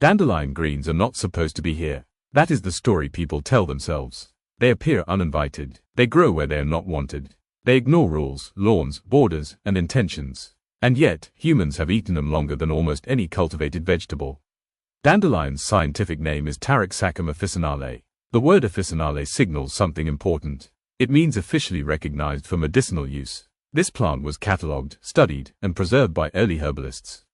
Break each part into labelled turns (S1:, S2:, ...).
S1: Dandelion greens are not supposed to be here. That is the story people tell themselves. They appear uninvited. They grow where they are not wanted. They ignore rules, lawns, borders, and intentions. And yet, humans have eaten them longer than almost any cultivated vegetable. Dandelion's scientific name is Taraxacum officinale. The word officinale signals something important. It means officially recognized for medicinal use. This plant was catalogued, studied, and preserved by early herbalists.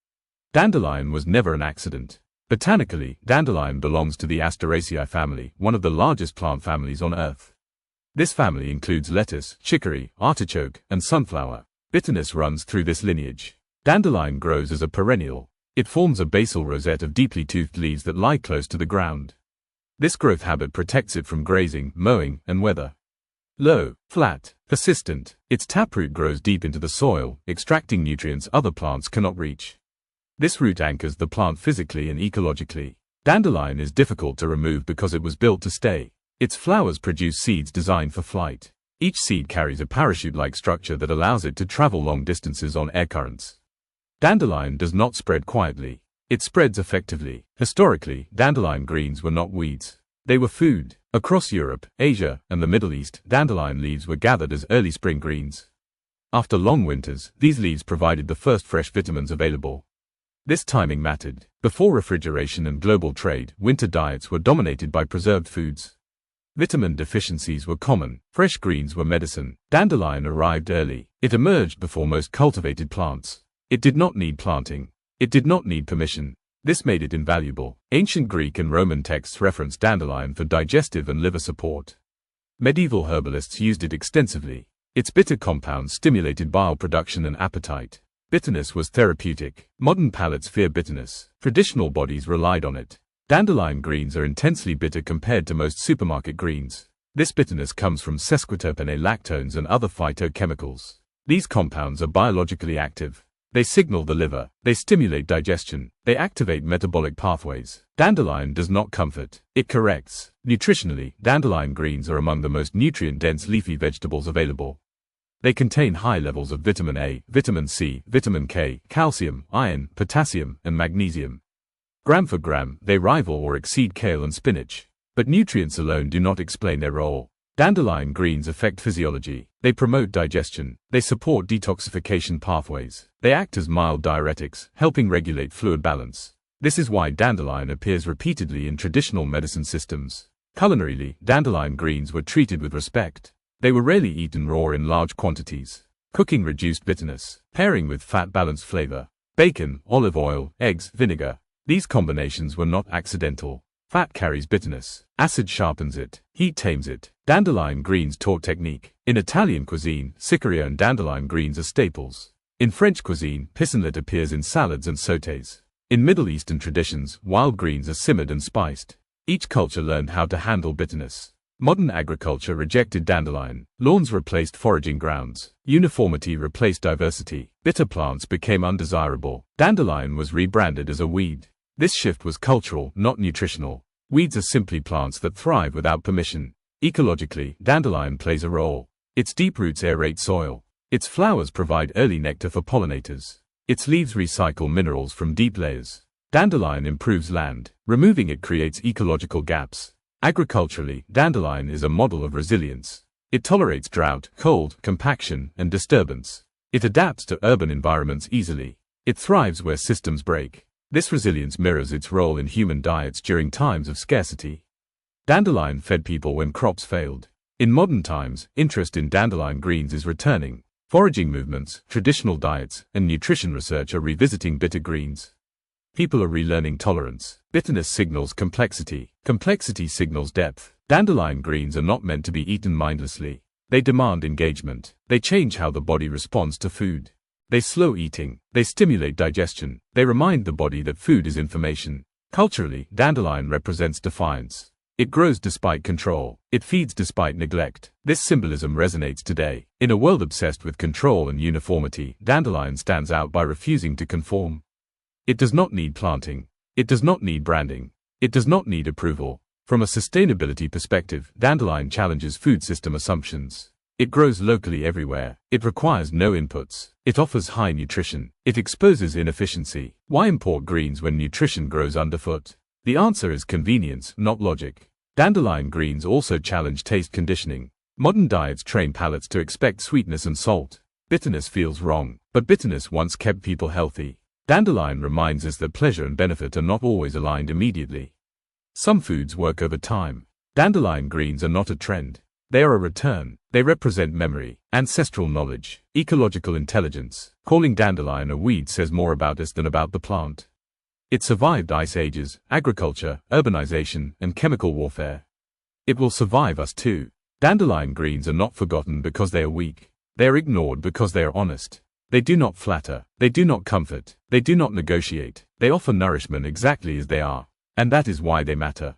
S1: Dandelion was never an accident. Botanically, dandelion belongs to the Asteraceae family, one of the largest plant families on Earth. This family includes lettuce, chicory, artichoke, and sunflower. Bitterness runs through this lineage. Dandelion grows as a perennial. It forms a basal rosette of deeply toothed leaves that lie close to the ground. This growth habit protects it from grazing, mowing, and weather. Low, flat, persistent, its taproot grows deep into the soil, extracting nutrients other plants cannot reach. This root anchors the plant physically and ecologically. Dandelion is difficult to remove because it was built to stay. Its flowers produce seeds designed for flight. Each seed carries a parachute-like structure that allows it to travel long distances on air currents. Dandelion does not spread quietly. It spreads effectively. Historically, dandelion greens were not weeds. They were food. Across Europe, Asia, and the Middle East, dandelion leaves were gathered as early spring greens. After long winters, these leaves provided the first fresh vitamins available. This timing mattered. Before refrigeration and global trade, winter diets were dominated by preserved foods. Vitamin deficiencies were common. Fresh greens were medicine. Dandelion arrived early. It emerged before most cultivated plants. It did not need planting. It did not need permission. This made it invaluable. Ancient Greek and Roman texts reference dandelion for digestive and liver support. Medieval herbalists used it extensively. Its bitter compounds stimulated bile production and appetite. Bitterness was therapeutic. Modern palates fear bitterness. Traditional bodies relied on it. Dandelion greens are intensely bitter compared to most supermarket greens. This bitterness comes from sesquiterpene lactones and other phytochemicals. These compounds are biologically active. They signal the liver. They stimulate digestion. They activate metabolic pathways. Dandelion does not comfort. It corrects. Nutritionally, dandelion greens are among the most nutrient-dense leafy vegetables available. They contain high levels of vitamin A, vitamin C, vitamin K, calcium, iron, potassium, and magnesium. Gram for gram, they rival or exceed kale and spinach. But nutrients alone do not explain their role. Dandelion greens affect physiology. They promote digestion. They support detoxification pathways. They act as mild diuretics, helping regulate fluid balance. This is why dandelion appears repeatedly in traditional medicine systems. Culinarily, dandelion greens were treated with respect. They were rarely eaten raw in large quantities. Cooking reduced bitterness. Pairing with fat balanced flavor. Bacon, olive oil, eggs, vinegar. These combinations were not accidental. Fat carries bitterness. Acid sharpens it. Heat tames it. Dandelion greens taught technique. In Italian cuisine, cicoria and dandelion greens are staples. In French cuisine, pissenlit appears in salads and sautés. In Middle Eastern traditions, wild greens are simmered and spiced. Each culture learned how to handle bitterness. Modern agriculture rejected dandelion. Lawns replaced foraging grounds. Uniformity replaced diversity. Bitter plants became undesirable. Dandelion was rebranded as a weed. This shift was cultural, not nutritional. Weeds are simply plants that thrive without permission. Ecologically, dandelion plays a role. Its deep roots aerate soil. Its flowers provide early nectar for pollinators. Its leaves recycle minerals from deep layers. Dandelion improves land. Removing it creates ecological gaps. Agriculturally, dandelion is a model of resilience. It tolerates drought, cold, compaction, and disturbance. It adapts to urban environments easily. It thrives where systems break. This resilience mirrors its role in human diets during times of scarcity. Dandelion fed people when crops failed. In modern times, interest in dandelion greens is returning. Foraging movements, traditional diets, and nutrition research are revisiting bitter greens. People are relearning tolerance. Bitterness signals complexity. Complexity signals depth. Dandelion greens are not meant to be eaten mindlessly. They demand engagement. They change how the body responds to food. They slow eating. They stimulate digestion. They remind the body that food is information. Culturally, dandelion represents defiance. It grows despite control. It feeds despite neglect. This symbolism resonates today. In a world obsessed with control and uniformity, dandelion stands out by refusing to conform. It does not need planting. It does not need branding. It does not need approval. From a sustainability perspective, dandelion challenges food system assumptions. It grows locally everywhere. It requires no inputs. It offers high nutrition. It exposes inefficiency. Why import greens when nutrition grows underfoot? The answer is convenience, not logic. Dandelion greens also challenge taste conditioning. Modern diets train palates to expect sweetness and salt. Bitterness feels wrong, but bitterness once kept people healthy. Dandelion reminds us that pleasure and benefit are not always aligned immediately. Some foods work over time. Dandelion greens are not a trend. They are a return. They represent memory, ancestral knowledge, ecological intelligence. Calling dandelion a weed says more about us than about the plant. It survived ice ages, agriculture, urbanization, and chemical warfare. It will survive us too. Dandelion greens are not forgotten because they are weak. They are ignored because they are honest. They do not flatter. They do not comfort. They do not negotiate. They offer nourishment exactly as they are. And that is why they matter.